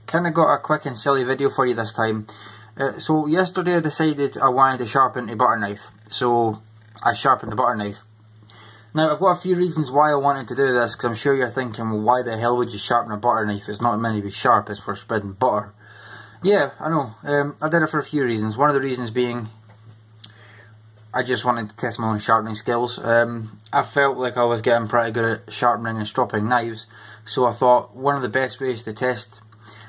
Kind of got a quick and silly video for you this time. So yesterday I decided I wanted to sharpen a butter knife, so I sharpened the butter knife. Now I've got a few reasons why I wanted to do this, because I'm sure you're thinking, well, why the hell would you sharpen a butter knife? It's not meant to be sharp, it's for spreading butter. Yeah, I know. I did it for a few reasons. One of the reasons being I just wanted to test my own sharpening skills. I felt like I was getting pretty good at sharpening and stropping knives, so I thought one of the best ways to test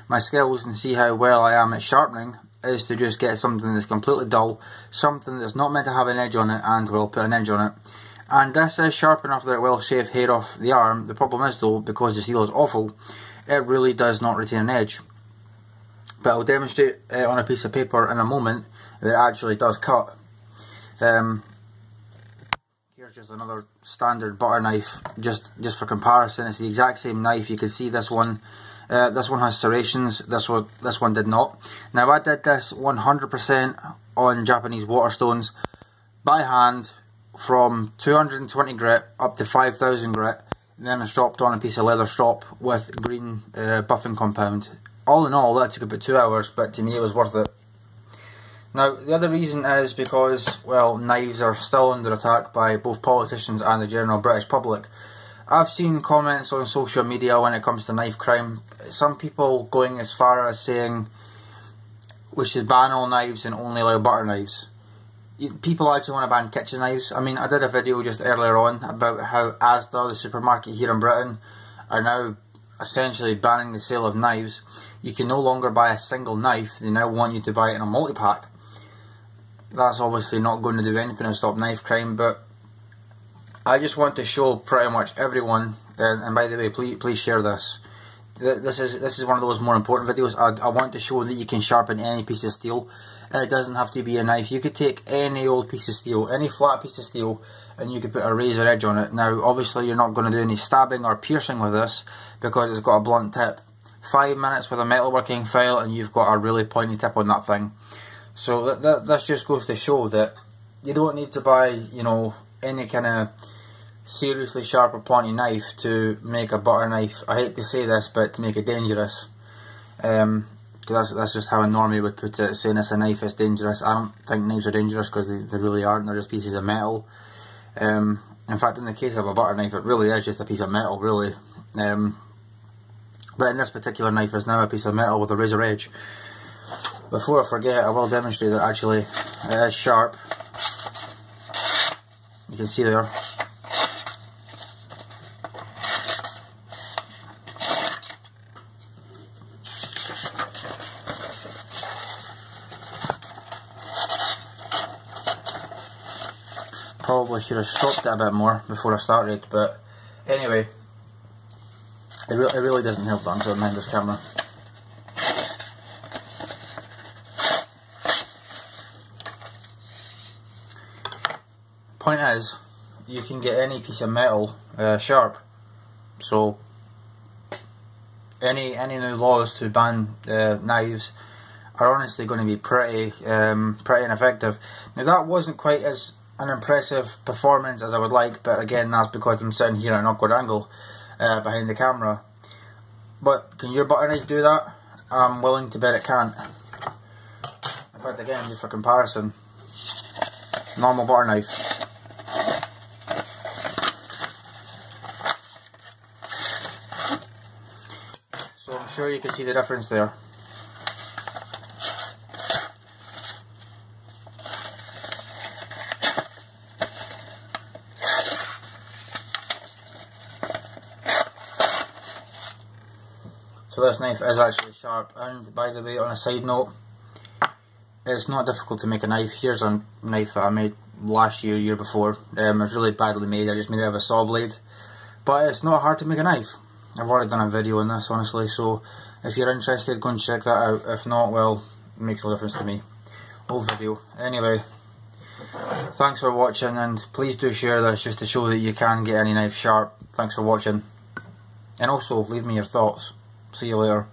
my skills and see how well I am at sharpening is to just get something that's completely dull, something that's not meant to have an edge on it, and we'll put an edge on it. And this is sharp enough that it will shave hair off the arm. The problem is though, because the steel is awful, it really does not retain an edge. But I'll demonstrate on a piece of paper in a moment that it actually does cut. Here's just another standard butter knife, just for comparison. It's the exact same knife. You can see this one has serrations, this one did not. Now I did this 100% on Japanese waterstones by hand from 220 grit up to 5000 grit, and then I stropped on a piece of leather strop with green buffing compound. All in all, that took about 2 hours, but to me it was worth it. Now the other reason is because, well, knives are still under attack by both politicians and the general British public. I've seen comments on social media when it comes to knife crime, some people going as far as saying we should ban all knives and only allow butter knives. People actually want to ban kitchen knives. I mean, I did a video just earlier on about how Asda, the supermarket here in Britain, are now essentially banning the sale of knives. You can no longer buy a single knife, they now want you to buy it in a multi-pack. That's obviously not going to do anything to stop knife crime, but I just want to show pretty much everyone, and by the way, please share this. This is one of those more important videos. I want to show that you can sharpen any piece of steel. It doesn't have to be a knife. You could take any old piece of steel, any flat piece of steel, and you could put a razor edge on it. Now, obviously, you're not going to do any stabbing or piercing with this because it's got a blunt tip. 5 minutes with a metalworking file, and you've got a really pointy tip on that thing. So that just goes to show that you don't need to buy, you know, any kind of seriously sharp or pointy knife to make a butter knife. I hate to say this, but to make it dangerous. Because that's just how a normie would put it, saying it's a knife is dangerous. I don't think knives are dangerous because they really aren't. They're just pieces of metal. In fact, in the case of a butter knife, it really is just a piece of metal, really. But in this particular knife, it's now a piece of metal with a razor edge. Before I forget, I will demonstrate that actually it is sharp. You can see there. Probably should have stopped it a bit more before I started, but anyway, it really doesn't help that I'm sitting behind this camera. Point is, you can get any piece of metal sharp, so any new laws to ban knives are honestly going to be pretty ineffective. Now that wasn't quite as an impressive performance as I would like, but again, that's because I'm sitting here at an awkward angle behind the camera. But can your butter knife do that? I'm willing to bet it can't. In fact, again, just for comparison, normal butter knife. So I'm sure you can see the difference there. So this knife is actually sharp, and by the way, on a side note, it's not difficult to make a knife. Here's a knife that I made last year before. It was really badly made. I just made it out of a saw blade, but it's not hard to make a knife. I've already done a video on this, honestly, so if you're interested, go and check that out. If not, well, it makes no difference to me. Old video. Anyway, thanks for watching, and please do share this just to show that you can get any knife sharp. Thanks for watching, and also leave me your thoughts. See you later.